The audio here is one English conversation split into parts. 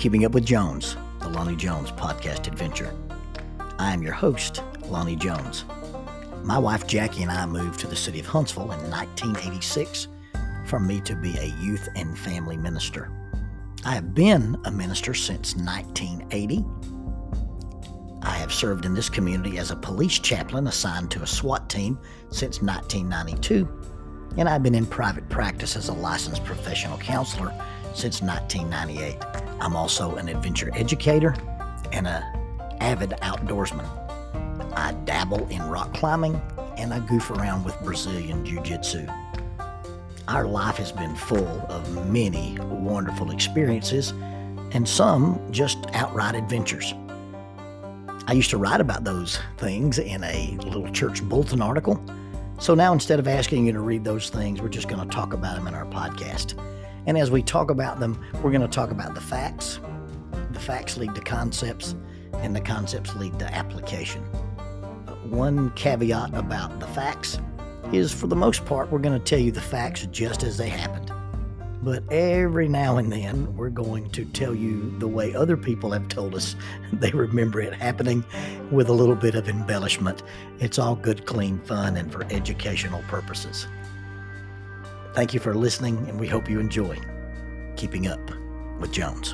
Keeping Up with Jones, the Lonnie Jones podcast adventure. I am your host, Lonnie Jones. My wife Jackie and I moved to the city of Huntsville in 1986 for me to be a youth and family minister. I have been a minister since 1980. I have served in this community as a police chaplain assigned to a SWAT team since 1992, and I've been in private practice as a licensed professional counselor since 1998. I'm also an adventure educator and an avid outdoorsman. I dabble in rock climbing and I goof around with Brazilian Jiu-Jitsu. Our life has been full of many wonderful experiences and some just outright adventures. I used to write about those things in a little church bulletin article. So now instead of asking you to read those things, we're just going to talk about them in our podcast. And as we talk about them, we're going to talk about the facts. The facts lead to concepts, and the concepts lead to application. One caveat about the facts is, for the most part, we're going to tell you the facts just as they happened. But every now and then, we're going to tell you the way other people have told us they remember it happening with a little bit of embellishment. It's all good, clean fun and for educational purposes. Thank you for listening, and we hope you enjoy Keeping Up with Jones.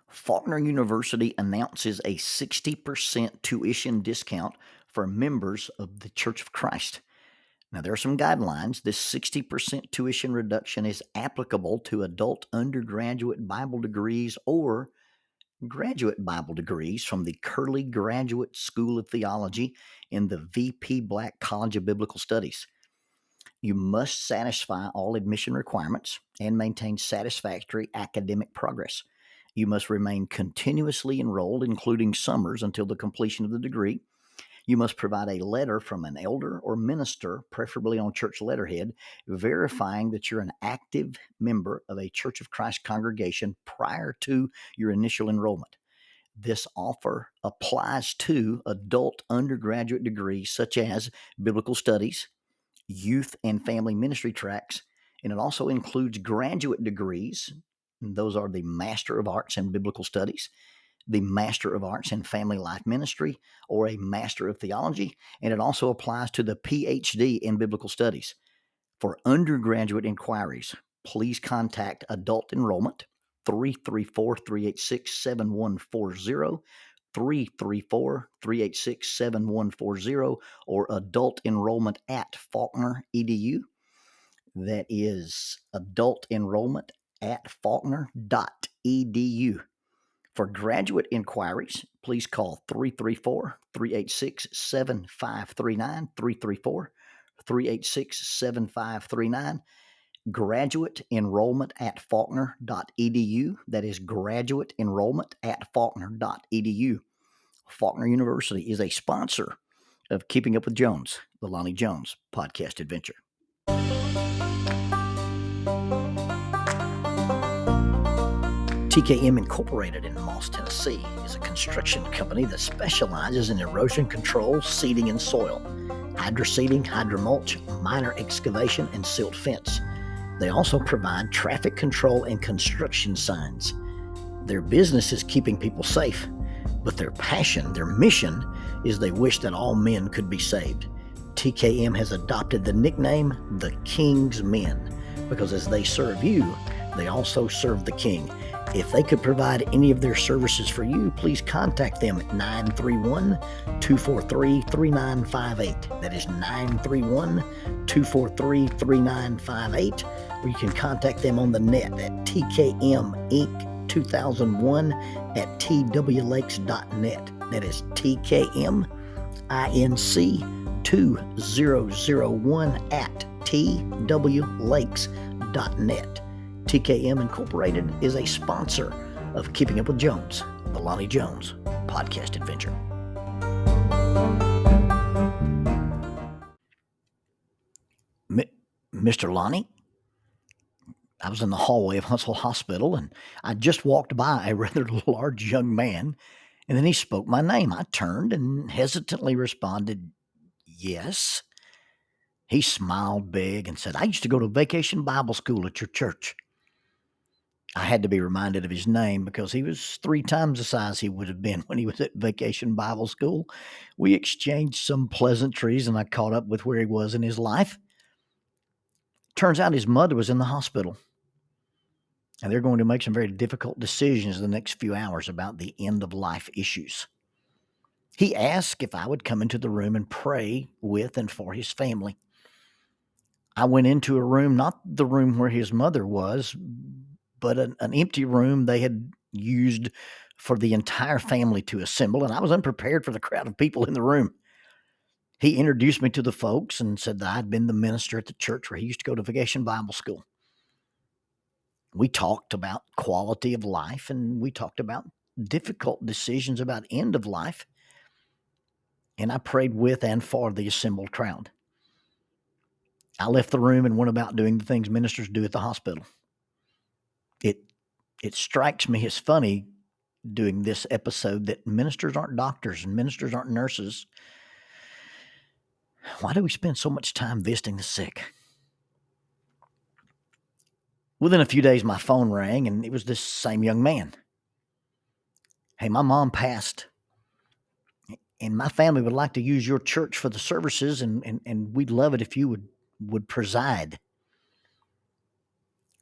Faulkner University announces a 60% tuition discount for members of the Church of Christ. Now, there are some guidelines. This 60% tuition reduction is applicable to adult undergraduate Bible degrees or graduate Bible degrees from the Curley Graduate School of Theology in the VP Black College of Biblical Studies. You must satisfy all admission requirements and maintain satisfactory academic progress. You must remain continuously enrolled, including summers, until the completion of the degree. You must provide a letter from an elder or minister, preferably on church letterhead, verifying that you're an active member of a Church of Christ congregation prior to your initial enrollment. This offer applies to adult undergraduate degrees such as biblical studies, youth and family ministry tracks, and it also includes graduate degrees. And those are the Master of Arts in Biblical Studies, the Master of Arts in Family Life Ministry, or a Master of Theology, and it also applies to the PhD in Biblical Studies. For undergraduate inquiries, please contact Adult Enrollment, 334-386-7140, 334-386-7140, or Adult Enrollment at Faulkner.edu. That is Adult Enrollment at Faulkner.edu. For graduate inquiries, please call 334-386-7539, 334-386-7539. Graduate enrollment at Faulkner.edu. That is graduate enrollment at Faulkner.edu. Faulkner University is a sponsor of Keeping Up with Jones, the Lonnie Jones podcast adventure. TKM Incorporated in Moss, Tennessee is a construction company that specializes in erosion control, seeding, and soil, hydroseeding, hydromulch, minor excavation, and silt fence. They also provide traffic control and construction signs. Their business is keeping people safe, but their passion, their mission, is they wish that all men could be saved. TKM has adopted the nickname the King's Men because as they serve you, they also serve the King. If they could provide any of their services for you, please contact them at 931-243-3958. That is 931-243-3958. Or you can contact them on the net at tkminc2001 at twlakes.net. That is tkminc2001 at twlakes.net. TKM Incorporated is a sponsor of Keeping Up with Jones, the Lonnie Jones podcast adventure. Mr. Lonnie, I was in the hallway of Huntsville Hospital, and I just walked by a rather large young man, and then he spoke my name. I turned and hesitantly responded, yes. He smiled big and said, "I used to go to vacation Bible school at your church." I had to be reminded of his name because he was 3 times the size he would have been when he was at vacation Bible school. We exchanged some pleasantries and I caught up with where he was in his life. Turns out his mother was in the hospital, and they're going to make some very difficult decisions in the next few hours about the end of life issues. He asked if I would come into the room and pray with and for his family. I went into a room, not the room where his mother was, but an empty room they had used for the entire family to assemble, and I was unprepared for the crowd of people in the room. He introduced me to the folks and said that I'd been the minister at the church where he used to go to vacation Bible school. We talked about quality of life, and we talked about difficult decisions about end of life, and I prayed with and for the assembled crowd. I left the room and went about doing the things ministers do at the hospital. It strikes me as funny doing this episode that ministers aren't doctors and ministers aren't nurses. Why do we spend so much time visiting the sick? Within a few days, my phone rang, and it was this same young man. "Hey, my mom passed, and my family would like to use your church for the services, and we'd love it if you would preside."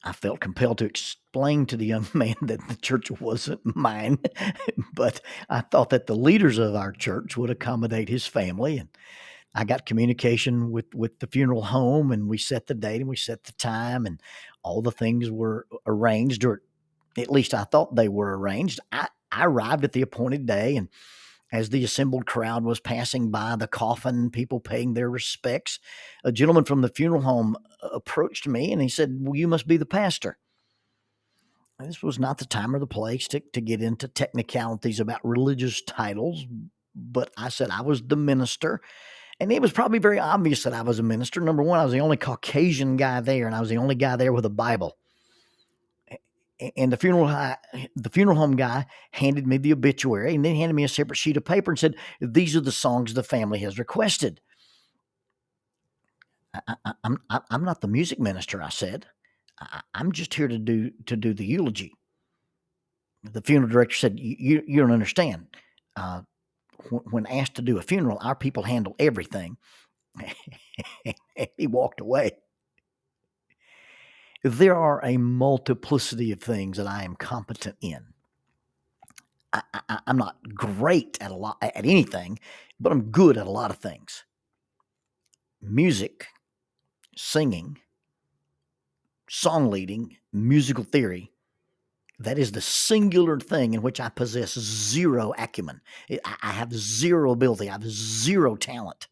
I felt compelled to explain to the young man that the church wasn't mine, but I thought that the leaders of our church would accommodate his family. And I got communication with the funeral home, and we set the date and we set the time, and all the things were arranged, or at least I thought they were arranged. I arrived at the appointed day, and as the assembled crowd was passing by the coffin, people paying their respects, a gentleman from the funeral home approached me and he said, "Well, you must be the pastor." This was not the time or the place to get into technicalities about religious titles, but I said I was the minister. And it was probably very obvious that I was a minister. Number one, I was the only Caucasian guy there, and I was the only guy there with a Bible. And the funeral home guy handed me the obituary, and then handed me a separate sheet of paper and said, "These are the songs the family has requested." I'm not the music minister, I said. I'm just here to do the eulogy. The funeral director said, "You don't understand. When asked to do a funeral, our people handle everything." He walked away. There are a multiplicity of things that I am competent in. I'm not great at anything, but I'm good at a lot of things. Music, singing, song leading, musical theory. That is the singular thing in which I possess zero acumen. I have zero ability. I have zero talent.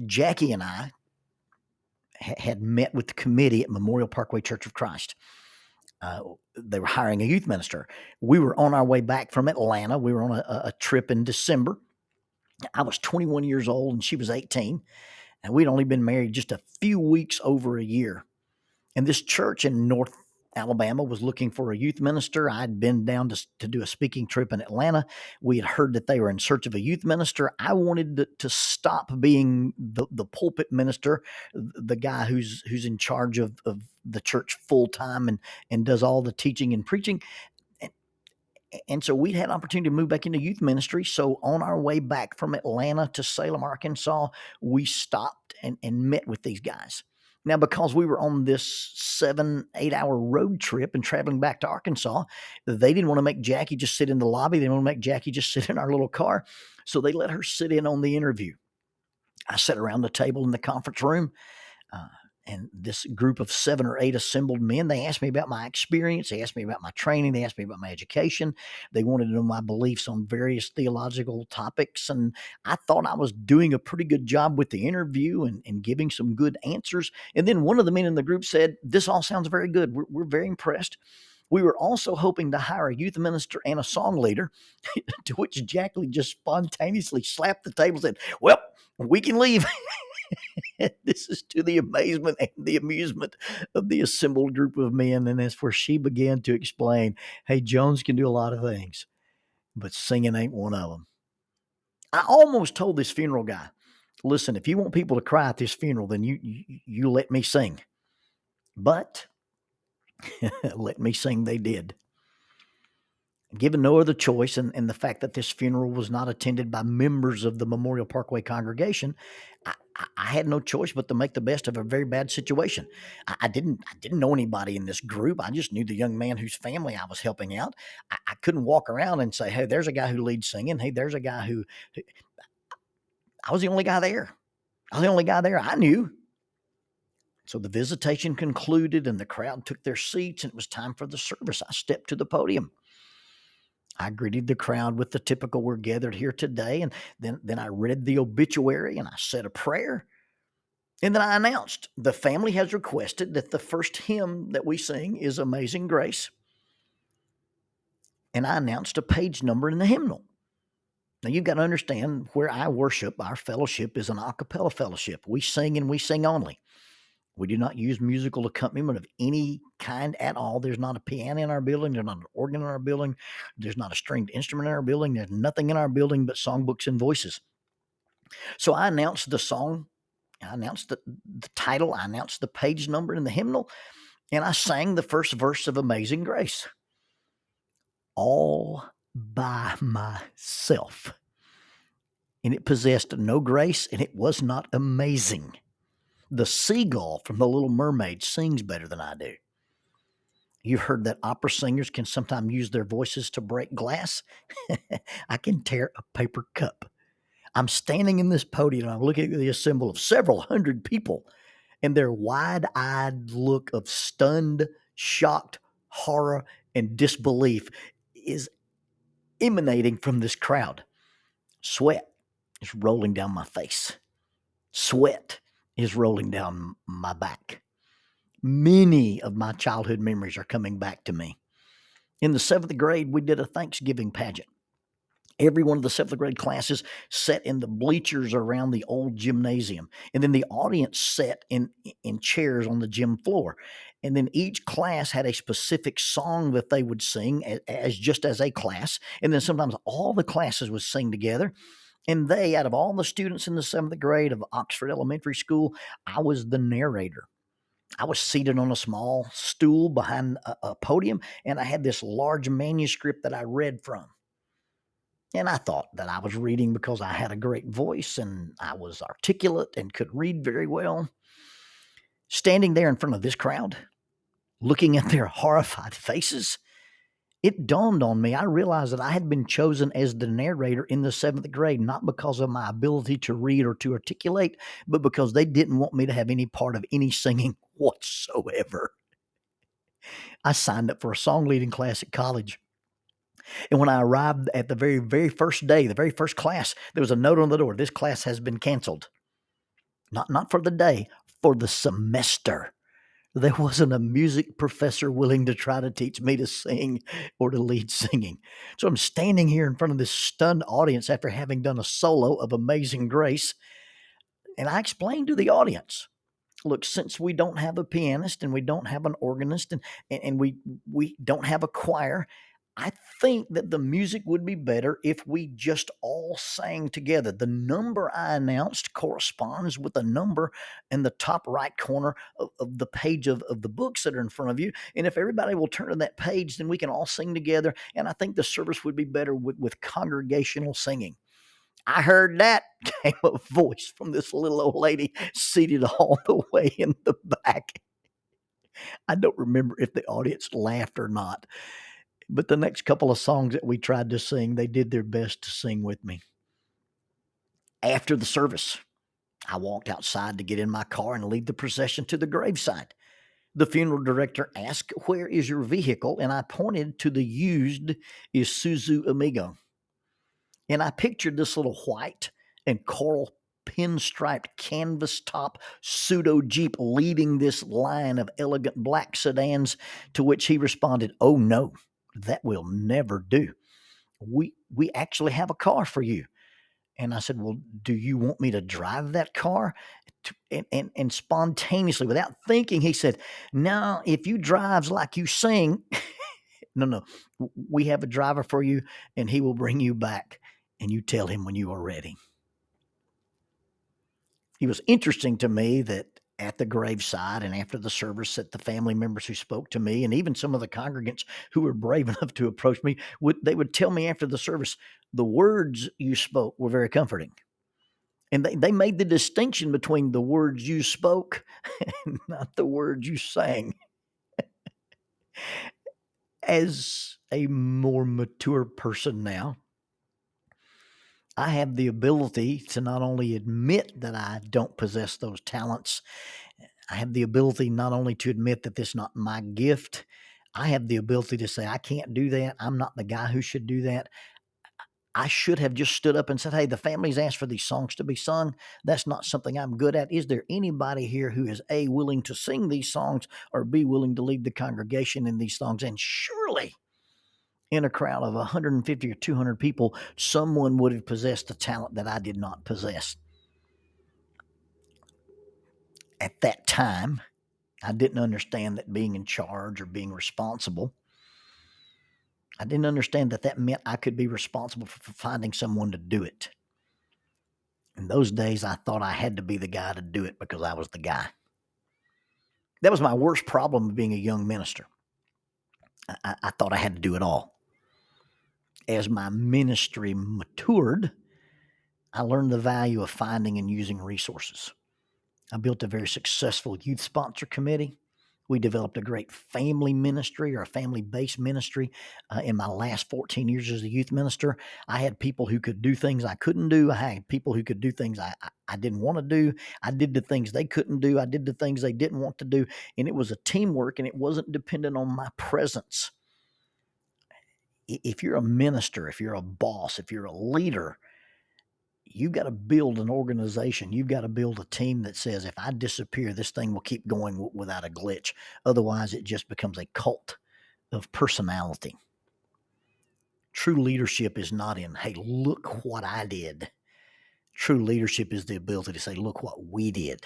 Jackie and I had met with the committee at Memorial Parkway Church of Christ. They were hiring a youth minister. We were on our way back from Atlanta. We were on a trip in December. I was 21 years old and she was 18, and we'd only been married just a few weeks over a year. And this church in North Alabama was looking for a youth minister. I'd been down to do a speaking trip in Atlanta. We had heard that they were in search of a youth minister. I wanted to stop being the pulpit minister, the guy who's in charge of the church full time and does all the teaching and preaching. And so we had an opportunity to move back into youth ministry. So on our way back from Atlanta to Salem, Arkansas, we stopped and met with these guys. Now, because we were on this 7-8 hour road trip and traveling back to Arkansas, they didn't want to make Jackie just sit in the lobby. They didn't want to make Jackie just sit in our little car. So they let her sit in on the interview. I sat around the table in the conference room. And this group of 7 or 8 assembled men, they asked me about my experience. They asked me about my training. They asked me about my education. They wanted to know my beliefs on various theological topics. And I thought I was doing a pretty good job with the interview and giving some good answers. And then one of the men in the group said, "This all sounds very good. We're very impressed. We were also hoping to hire a youth minister and a song leader," to which Jacqueline just spontaneously slapped the table and said, "Well, we can leave." This is to the amazement and the amusement of the assembled group of men. And that's where she began to explain, "Hey, Jones can do a lot of things, but singing ain't one of them." I almost told this funeral guy, Listen, if you want people to cry at this funeral, then you let me sing. But let me sing they did. Given no other choice, and the fact that this funeral was not attended by members of the Memorial Parkway congregation, I had no choice but to make the best of a very bad situation. I didn't know anybody in this group. I just knew the young man whose family I was helping out. I couldn't walk around and say, "Hey, there's a guy who leads singing. Hey, there's a guy who." I was the only guy there. I was the only guy there I knew. So the visitation concluded, and the crowd took their seats, and it was time for the service. I stepped to the podium. I greeted the crowd with the typical "we're gathered here today," and then I read the obituary and I said a prayer. And then I announced, the family has requested that the first hymn that we sing is Amazing Grace. And I announced a page number in the hymnal. Now you've got to understand, where I worship, our fellowship is an a cappella fellowship. We sing and we sing only. We do not use musical accompaniment of any kind at all. There's not a piano in our building. There's not an organ in our building. There's not a stringed instrument in our building. There's nothing in our building but songbooks and voices. So I announced the song. I announced the title. I announced the page number in the hymnal. And I sang the first verse of Amazing Grace. All by myself. And it possessed no grace, and it was not amazing. The seagull from The Little Mermaid sings better than I do. You've heard that opera singers can sometimes use their voices to break glass. I can tear a paper cup. I'm standing in this podium, and I'm looking at the assembly of several hundred people, and their wide-eyed look of stunned, shocked horror and disbelief is emanating from this crowd. Sweat is rolling down my face. Sweat is rolling down my back. Many of my childhood memories are coming back to me. In the 7th grade, we did a Thanksgiving pageant. Every one of the 7th grade classes sat in the bleachers around the old gymnasium. And then the audience sat in chairs on the gym floor. And then each class had a specific song that they would sing as a class. And then sometimes all the classes would sing together. And out of all the students in the 7th grade of Oxford Elementary School, I was the narrator. I was seated on a small stool behind a podium, and I had this large manuscript that I read from. And I thought that I was reading because I had a great voice and I was articulate and could read very well. Standing there in front of this crowd, looking at their horrified faces, it dawned on me. I realized that I had been chosen as the narrator in the 7th grade, not because of my ability to read or to articulate, but because they didn't want me to have any part of any singing whatsoever. I signed up for a song leading class at college. And when I arrived at the very, very first day, the very first class, there was a note on the door: this class has been canceled. Not for the day, for the semester. There wasn't a music professor willing to try to teach me to sing or to lead singing. So I'm standing here in front of this stunned audience after having done a solo of Amazing Grace. And I explained to the audience, look, since we don't have a pianist and we don't have an organist and we don't have a choir, I think that the music would be better if we just all sang together. The number I announced corresponds with the number in the top right corner of the page of the books that are in front of you. And if everybody will turn to that page, then we can all sing together. And I think the service would be better with congregational singing. I heard that, came a voice from this little old lady seated all the way in the back. I don't remember if the audience laughed or not. But the next couple of songs that we tried to sing, they did their best to sing with me. After the service, I walked outside to get in my car and lead the procession to the graveside. The funeral director asked, "Where is your vehicle?" And I pointed to the used Isuzu Amigo. And I pictured this little white and coral pinstriped canvas top pseudo Jeep leading this line of elegant black sedans, to which he responded, "Oh no, that will never do. We actually have a car for you." And I said, "Well, do you want me to drive that car?" And spontaneously, without thinking, he said, "No, if you drives like you sing, no, we have a driver for you, and he will bring you back, and you tell him when you are ready." It was interesting to me that at the graveside and after the service, that the family members who spoke to me and even some of the congregants who were brave enough to approach me, they would tell me after the service, the words you spoke were very comforting. And they made the distinction between the words you spoke and not the words you sang. As a more mature person now, I have the ability to not only admit that I don't possess those talents, I have the ability not only to admit that this is not my gift, I have the ability to say, I can't do that. I'm not the guy who should do that. I should have just stood up and said, hey, the family's asked for these songs to be sung. That's not something I'm good at. Is there anybody here who is A, willing to sing these songs, or B, willing to lead the congregation in these songs? And surely in a crowd of 150 or 200 people, someone would have possessed the talent that I did not possess. At that time, I didn't understand that being in charge or being responsible, I didn't understand that that meant I could be responsible for finding someone to do it. In those days, I thought I had to be the guy to do it because I was the guy. That was my worst problem of being a young minister. I thought I had to do it all. As my ministry matured, I learned the value of finding and using resources. I built a very successful youth sponsor committee. We developed a great family ministry, or a family-based ministry. In my last 14 years as a youth minister, I had people who could do things I couldn't do. I had people who could do things I didn't want to do. I did the things they couldn't do. I did the things they didn't want to do. And it was a teamwork, and it wasn't dependent on my presence. If you're a minister, if you're a boss, if you're a leader, you've got to build an organization. You've got to build a team that says, if I disappear, this thing will keep going without a glitch. Otherwise, it just becomes a cult of personality. True leadership is not in, hey, look what I did. True leadership is the ability to say, look what we did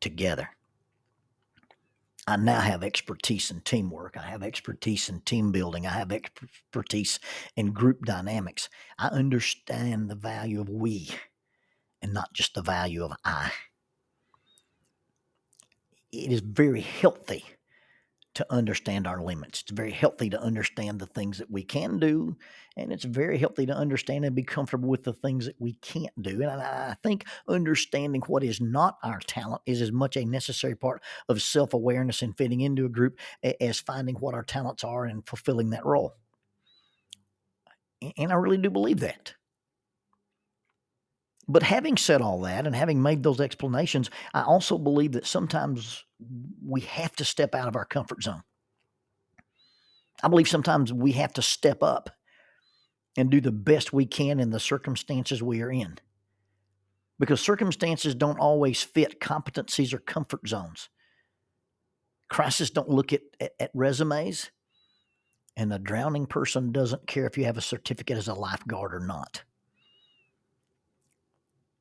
together. I now have expertise in teamwork. I have expertise in team building. I have expertise in group dynamics. I understand the value of we and not just the value of I. It is very healthy to understand our limits. It's very healthy to understand the things that we can do, and it's very healthy to understand and be comfortable with the things that we can't do. And I think understanding what is not our talent is as much a necessary part of self-awareness and fitting into a group as finding what our talents are and fulfilling that role. And I really do believe that. But having said all that and having made those explanations, I also believe that sometimes we have to step out of our comfort zone. I believe sometimes we have to step up and do the best we can in the circumstances we are in. Because circumstances don't always fit competencies or comfort zones. Crisis don't look at resumes, and a drowning person doesn't care if you have a certificate as a lifeguard or not.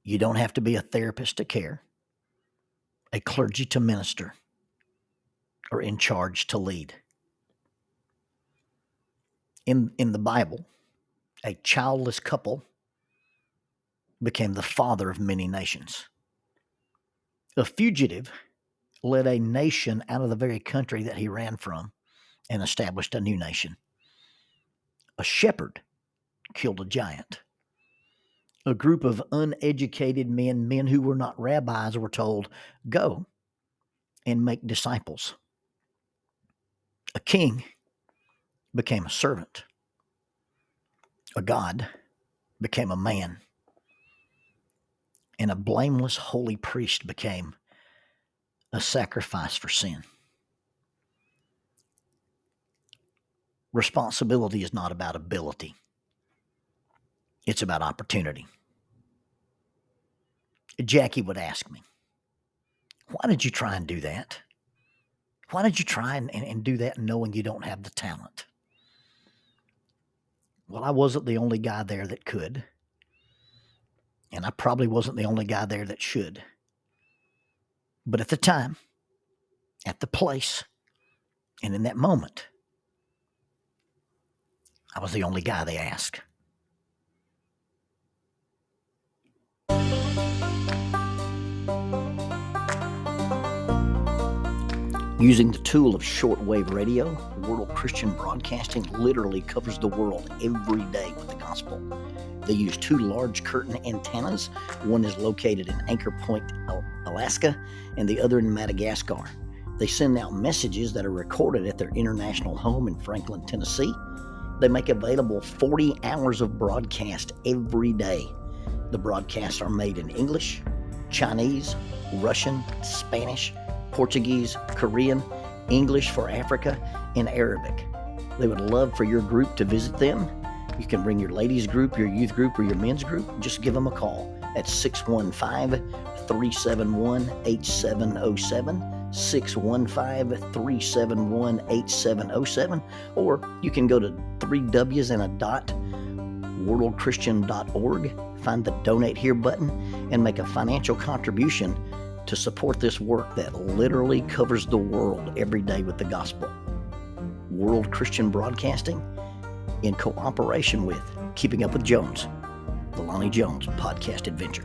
You don't have to be a therapist to care, a clergy to minister, or in charge to lead. In the Bible, a childless couple became the father of many nations. A fugitive led a nation out of the very country that he ran from and established a new nation. A shepherd killed a giant. A group of uneducated men who were not rabbis, were told, go and make disciples. A king became a servant. A God became a man. And a blameless holy priest became a sacrifice for sin. Responsibility is not about ability. It's about opportunity. Jackie would ask me, why did you try and do that? Why did you try and do that knowing you don't have the talent? Well, I wasn't the only guy there that could. And I probably wasn't the only guy there that should. But at the time, at the place, and in that moment, I was the only guy they asked. Using the tool of shortwave radio, World Christian Broadcasting literally covers the world every day with the gospel. They use 2 large curtain antennas. One is located in Anchor Point, Alaska, and the other in Madagascar. They send out messages that are recorded at their international home in Franklin, Tennessee. They make available 40 hours of broadcast every day. The broadcasts are made in English, Chinese, Russian, Spanish, Portuguese, Korean, English for Africa, and Arabic. They would love for your group to visit them. You can bring your ladies group, your youth group, or your men's group. Just give them a call at 615-371-8707, 615-371-8707, or you can go to worldchristian.org, find the Donate Here button, and make a financial contribution to support this work that literally covers the world every day with the gospel. World Christian Broadcasting, in cooperation with Keeping Up with Jones, the Lonnie Jones podcast adventure.